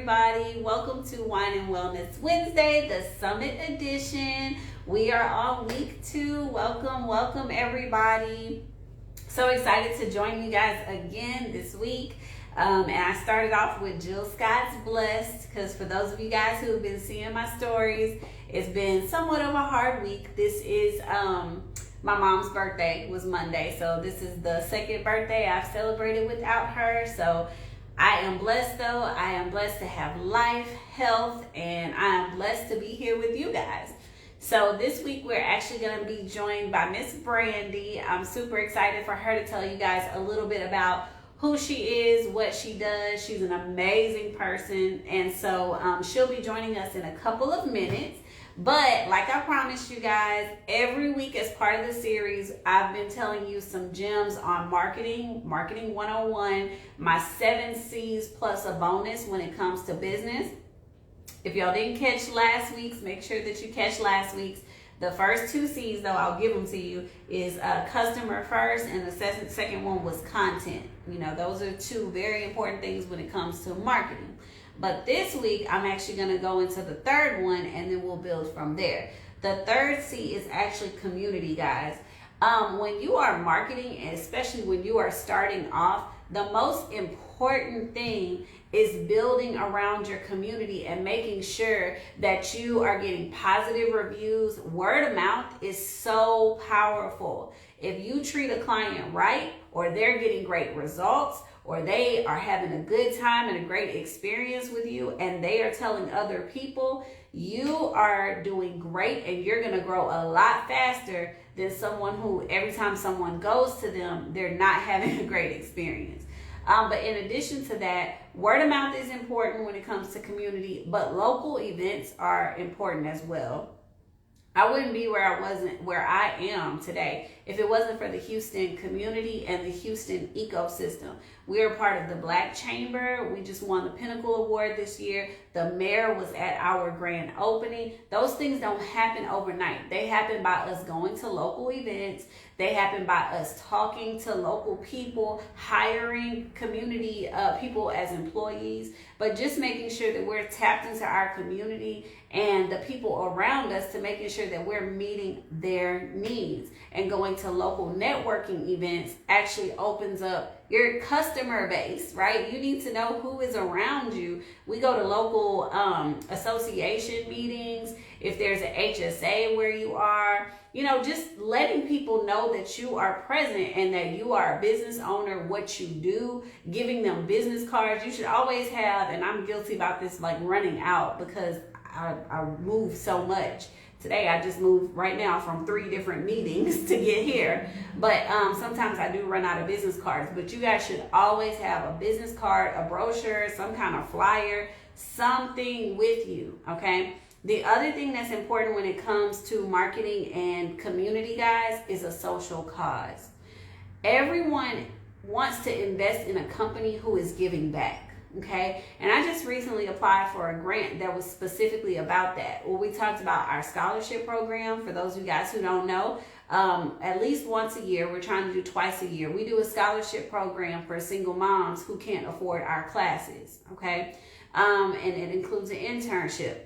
everybody. Welcome to Wine and Wellness Wednesday, the Summit Edition. We are on week 2. Welcome everybody. So excited to join you guys again this week. And I started off with Jill Scott's Blessed, because for those of you guys who have been seeing my stories, it's been somewhat of a hard week. This is my mom's birthday was Monday, so this is the second birthday I've celebrated without her. So I am blessed though. I am blessed to have life, health, and I am blessed to be here with you guys. So this week we're actually going to be joined by Miss Brandy. I'm super excited for her to tell you guys a little bit about who she is, what she does. She's an amazing person, and so she'll be joining us in a couple of minutes. But like I promised you guys, every week as part of the series, I've been telling you some gems on marketing 101, my 7 C's plus a bonus when it comes to business. If y'all didn't catch last week's, make sure that you catch last week's. The first 2 C's, though, I'll give them to you, is customer first, and the second one was content. You know, those are 2 very important things when it comes to marketing. But this week, I'm actually going to go into the third one, and then we'll build from there. The third C is actually community, guys. When you are marketing, and especially when you are starting off, the most important thing is building around your community and making sure that you are getting positive reviews. Word of mouth is so powerful. If you treat a client right, or they're getting great results, or they are having a good time and a great experience with you, and they are telling other people, you are doing great, and you're going to grow a lot faster than someone who every time someone goes to them, they're not having a great experience. But in addition to that, word of mouth is important when it comes to community, but local events are important as well. I wouldn't be where I am today if it wasn't for the Houston community and the Houston ecosystem. We are part of the Black Chamber. We just won the Pinnacle Award this year. The mayor was at our grand opening. Those things don't happen overnight. They happen by us going to local events. They happen by us talking to local people, hiring community people as employees, but just making sure that we're tapped into our community and the people around us, to making sure that we're meeting their needs. And going to local networking events actually opens up your customer base, right? You need to know who is around you. We go to local association meetings. If there's an HSA where you are, you know, just letting people know that you are present and that you are a business owner, what you do, giving them business cards. You should always have, and I'm guilty about this, like running out, because I move so much. Today I just moved right now from 3 different meetings to get here. But sometimes I do run out of business cards. But you guys should always have a business card, a brochure, some kind of flyer, something with you, okay? The other thing that's important when it comes to marketing and community, guys, is a social cause. Everyone wants to invest in a company who is giving back. Okay, and I just recently applied for a grant that was specifically about that. Well, we talked about our scholarship program. For those of you guys who don't know, at least once a year, we're trying to do twice a year. We do a scholarship program for single moms who can't afford our classes. Okay, and it includes an internship.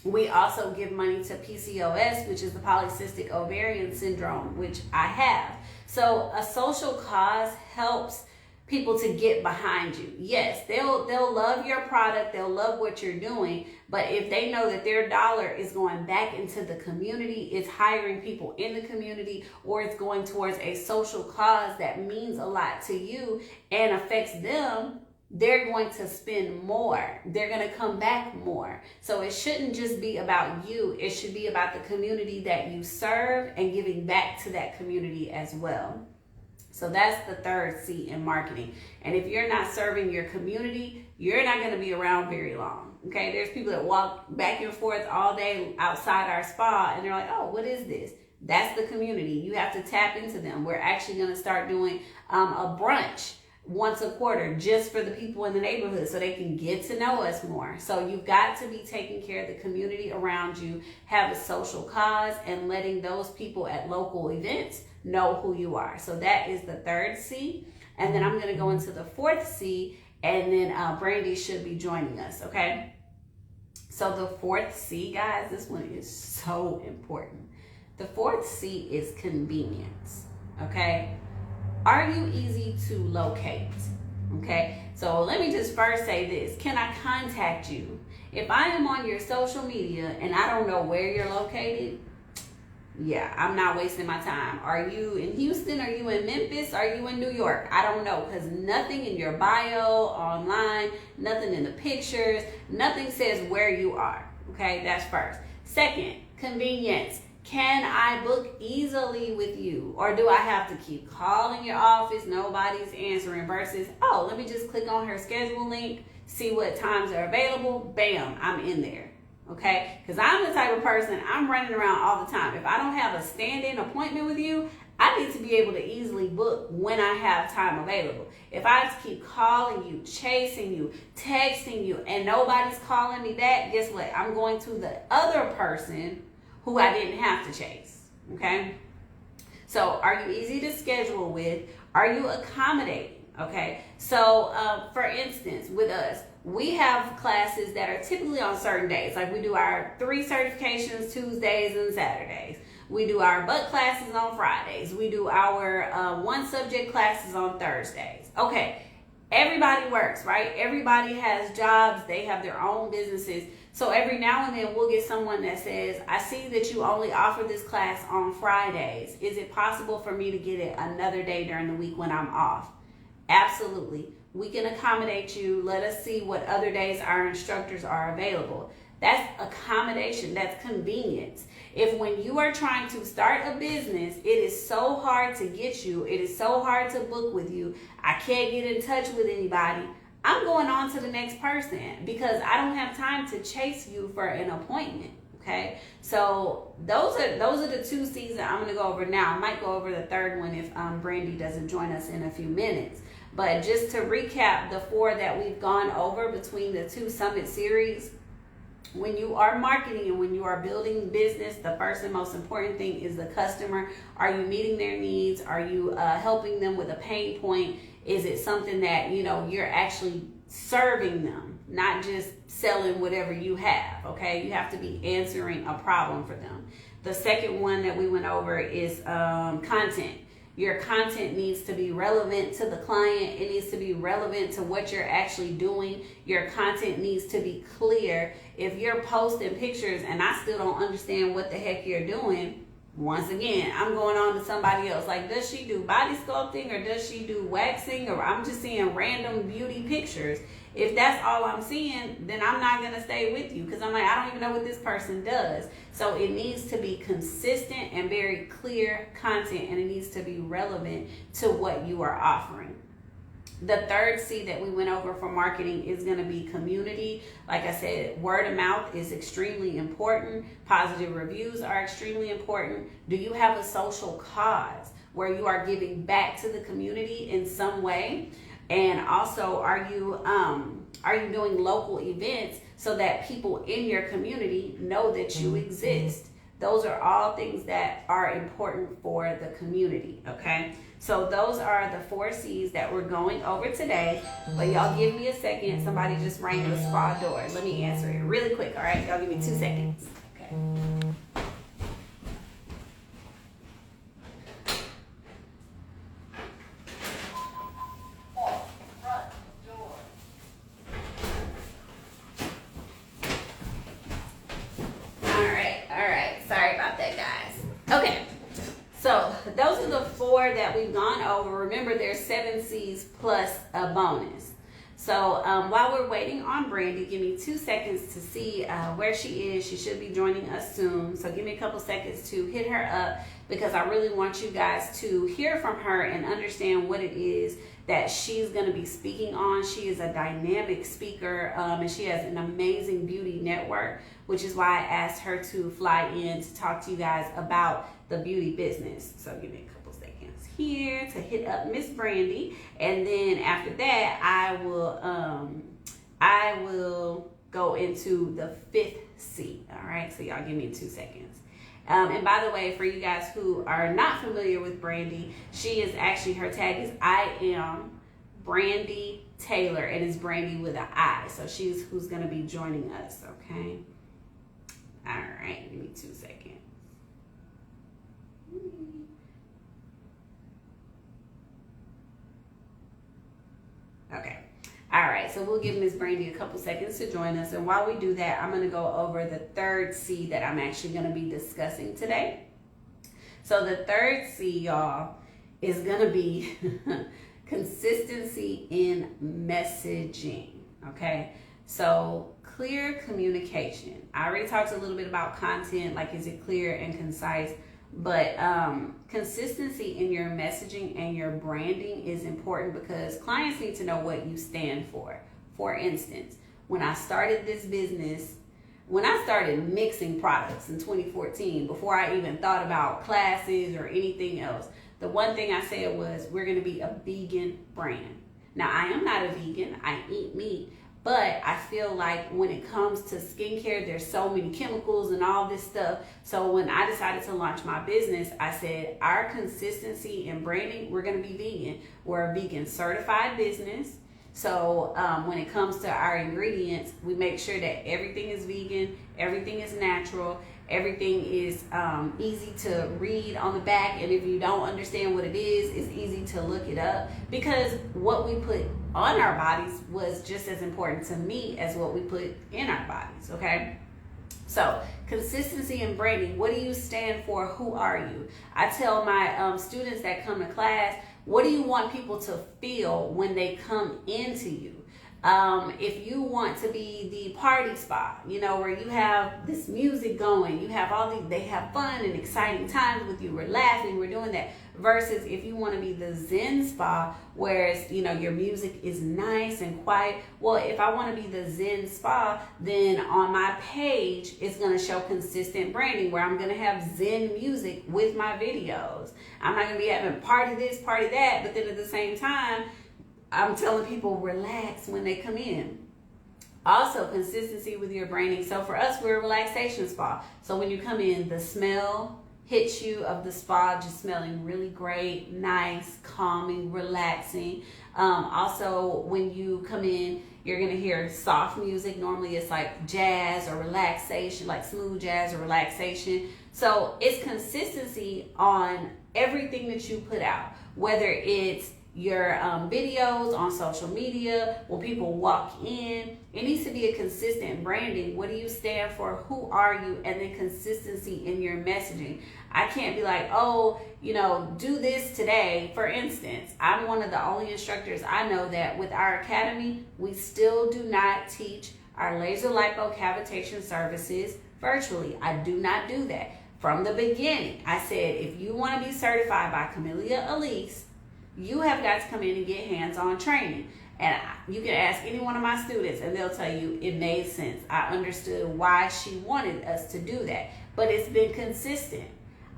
We also give money to PCOS, which is the polycystic ovarian syndrome, which I have. So a social cause helps people to get behind you. Yes, they'll love your product, they'll love what you're doing, but if they know that their dollar is going back into the community, it's hiring people in the community, or it's going towards a social cause that means a lot to you and affects them, they're going to spend more. They're going to come back more. So it shouldn't just be about you. It should be about the community that you serve and giving back to that community as well. So that's the third C in marketing. And if you're not serving your community, you're not going to be around very long. Okay, there's people that walk back and forth all day outside our spa, and they're like, oh, what is this? That's the community. You have to tap into them. We're actually going to start doing a brunch once a quarter just for the people in the neighborhood so they can get to know us more. So you've got to be taking care of the community around you, have a social cause, and letting those people at local events know who you are. So that is the third C. And then I'm going to go into the fourth C, And then Brandy should be joining us, okay? So the fourth C, guys, this one is so important. The fourth C is convenience, okay? Are you easy to locate? Okay, so let me just first say this. Can I contact you? If I am on your social media and I don't know where you're located, yeah, I'm not wasting my time. Are you in Houston? Are you in Memphis? Are you in New York? I don't know, because nothing in your bio, online, nothing in the pictures, nothing says where you are. Okay, that's first. Second, convenience. Can I book easily with you? Or do I have to keep calling your office? Nobody's answering versus, oh, let me just click on her schedule link, see what times are available. Bam, I'm in there. Okay? Because I'm the type of person, I'm running around all the time. If I don't have a stand-in appointment with you, I need to be able to easily book when I have time available. If I have to keep calling you, chasing you, texting you, and nobody's calling me back, guess what? I'm going to the other person who I didn't have to chase, okay? So are you easy to schedule with? Are you accommodating, okay? So for instance, with us, we have classes that are typically on certain days. Like we do our 3 certifications Tuesdays and Saturdays. We do our butt classes on Fridays. We do our 1 subject classes on Thursdays. Okay, everybody works, right? Everybody has jobs. They have their own businesses. So every now and then we'll get someone that says, I see that you only offer this class on Fridays. Is it possible for me to get it another day during the week when I'm off? Absolutely. We can accommodate you. Let us see what other days our instructors are available. That's accommodation. That's convenience. If when you are trying to start a business, it is so hard to get you, it is so hard to book with you, I can't get in touch with anybody, I'm going on to the next person because I don't have time to chase you for an appointment. Okay, so those are the 2 C's that I'm going to go over now. I might go over the third one if Brandy doesn't join us in a few minutes. But just to recap the 4 that we've gone over between the 2 summit series, when you are marketing and when you are building business, the first and most important thing is the customer. Are you meeting their needs? Are you helping them with a pain point? Is it something that, you know, you're actually serving them, not just selling whatever you have, okay? You have to be answering a problem for them. The second one that we went over is content. Your content needs to be relevant to the client. It needs to be relevant to what you're actually doing. Your content needs to be clear. If you're posting pictures and I still don't understand what the heck you're doing, once again, I'm going on to somebody else. Like, does she do body sculpting or does she do waxing? Or I'm just seeing random beauty pictures. If that's all I'm seeing, then I'm not going to stay with you because I'm like, I don't even know what this person does. So it needs to be consistent and very clear content, and it needs to be relevant to what you are offering. The third C that we went over for marketing is going to be community. Like I said, word of mouth is extremely important. Positive reviews are extremely important. Do you have a social cause where you are giving back to the community in some way? And also, are you doing local events so that people in your community know that you exist? Those are all things that are important for the community, okay? So those are the 4 C's that we're going over today. But y'all give me a second. Somebody just rang the spa door. Let me answer it really quick, all right? Y'all give me 2 seconds. Okay. So those are the 4 that we've gone over. Remember, there's 7 C's plus a bonus. So while we're waiting on Brandy, give me 2 seconds to see where she is. She should be joining us soon. So give me a couple seconds to hit her up because I really want you guys to hear from her and understand what it is that she's going to be speaking on. She is a dynamic speaker and she has an amazing beauty network, which is why I asked her to fly in to talk to you guys about the beauty business. So give me a couple seconds here to hit up Miss Brandy, and then after that I will go into the 5th C. All right, so y'all give me 2 seconds. And by the way, for you guys who are not familiar with Brandy, she is actually, her tag is I am Brandy Taylor, and it's Brandy with an I. So she's who's going to be joining us, okay? All right, give me 2 seconds. Okay. All right, so we'll give Miss Brandy a couple seconds to join us. And while we do that, I'm going to go over the third C that I'm actually going to be discussing today. So the third C, y'all, is going to be consistency in messaging, okay? So clear communication. I already talked a little bit about content, like is it clear and concise? But consistency in your messaging and your branding is important because clients need to know what you stand for. For instance, when I started this business, when I started mixing products in 2014, before I even thought about classes or anything else, the one thing I said was, we're going to be a vegan brand. Now, I am not a vegan. I eat meat. But I feel like when it comes to skincare, there's so many chemicals and all this stuff. So when I decided to launch my business, I said, our consistency in branding, we're going to be vegan. We're a vegan certified business. So when it comes to our ingredients, we make sure that everything is vegan, everything is natural, everything is easy to read on the back. And if you don't understand what it is, it's easy to look it up, because what we put on our bodies was just as important to me as what we put in our bodies, okay? So consistency in branding, what do you stand for? Who are you? I tell my students that come to class, what do you want people to feel when they come into you? If you want to be the party spot, you know, where you have this music going, you have all these, they have fun and exciting times with you, we're laughing, we're doing that, versus if you want to be the Zen spa, whereas, you know, your music is nice and quiet. Well, if I want to be the Zen spa, then on my page, it's going to show consistent branding where I'm going to have Zen music with my videos. I'm not going to be having party this, party that, but then at the same time, I'm telling people relax when they come in. Also, consistency with your branding. So for us, we're a relaxation spa. So when you come in, the smell hits you of the spa, just smelling really great, nice, calming, relaxing. Also, when you come in, you're going to hear soft music. Normally it's like jazz or relaxation, like smooth jazz or relaxation. So it's consistency on everything that you put out, whether it's your videos on social media, when people walk in, it needs to be a consistent branding. What do you stand for? Who are you? And then consistency in your messaging. I can't be like, oh, you know, do this today. For instance, I'm one of the only instructors I know that with our academy, we still do not teach our laser lipocavitation services virtually. I do not do that. From the beginning, I said, if you want to be certified by Camellia Alise, you have got to come in and get hands-on training. And you can ask any one of my students and they'll tell you it made sense. I understood why she wanted us to do that. But it's been consistent.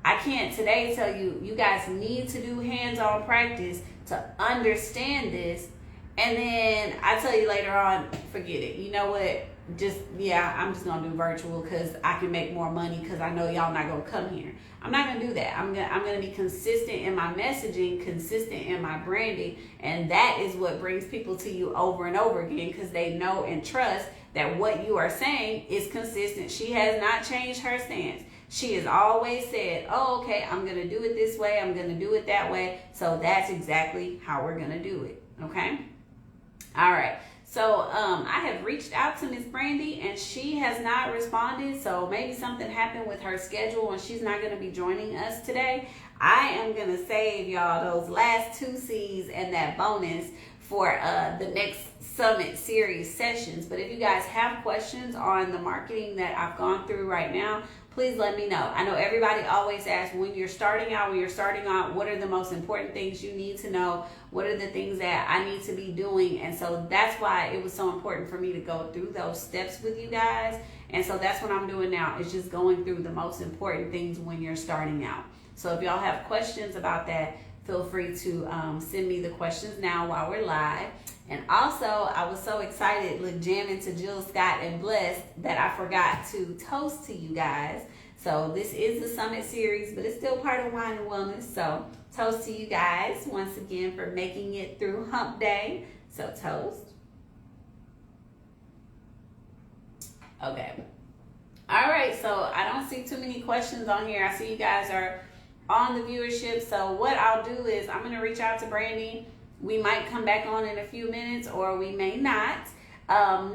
I can't today tell you, you guys need to do hands-on practice to understand this. And then I tell you later on, forget it. You know what? I'm just going to do virtual because I can make more money because I know y'all not going to come here. I'm not going to do that. I'm going to be consistent in my messaging, consistent in my branding, and that is what brings people to you over and over again, because they know and trust that what you are saying is consistent. She has not changed her stance. She has always said, oh, okay, I'm going to do it this way, I'm going to do it that way, so that's exactly how we're going to do it, okay? All right. So I have reached out to Miss Brandy and she has not responded. So maybe something happened with her schedule and she's not going to be joining us today. I am going to save y'all those last 2 C's and that bonus for the next summit series sessions. But if you guys have questions on the marketing that I've gone through right now, please let me know. I know everybody always asks when you're starting out, what are the most important things you need to know? What are the things that I need to be doing? And so that's why it was so important for me to go through those steps with you guys. And so that's what I'm doing now, is just going through the most important things when you're starting out. So if y'all have questions about that, feel free to send me the questions now while we're live. And also, I was so excited, jamming to Jill Scott and Blessed, that I forgot to toast to you guys. So this is the Summit series, but it's still part of Wine and Wellness. So toast to you guys once again for making it through Hump Day. So toast. Okay. All right, so I don't see too many questions on here. I see you guys are on the viewership. So what I'll do is I'm going to reach out to Brandy. We might come back on in a few minutes, or we may not.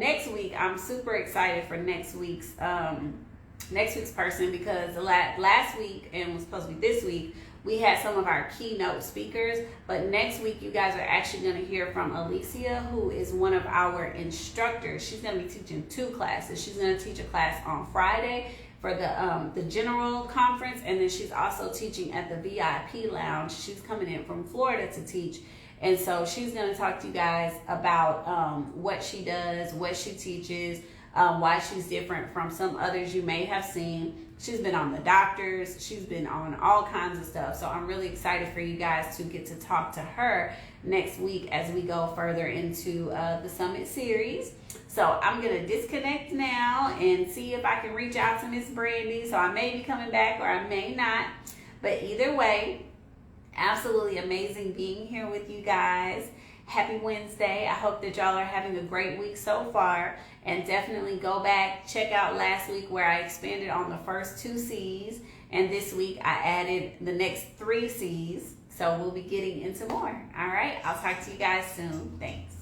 Next week, I'm super excited for next week's person, because last week, and was supposed to be this week, we had some of our keynote speakers, but next week you guys are actually going to hear from Alicia, who is one of our instructors. She's going to be teaching 2 classes. She's going to teach a class on Friday for the general conference, and then she's also teaching at the VIP lounge. She's coming in from Florida to teach, and so she's going to talk to you guys about what she does, what she teaches, why she's different from some others you may have seen. She's been on The Doctors. She's been on all kinds of stuff. So I'm really excited for you guys to get to talk to her next week as we go further into the Summit series. So I'm going to disconnect now and see if I can reach out to Miss Brandy. So I may be coming back or I may not. But either way, absolutely amazing being here with you guys. Happy Wednesday. I hope that y'all are having a great week so far. And definitely go back, check out last week where I expanded on the first 2 C's. And this week I added the next 3 C's. So we'll be getting into more. All right. I'll talk to you guys soon. Thanks.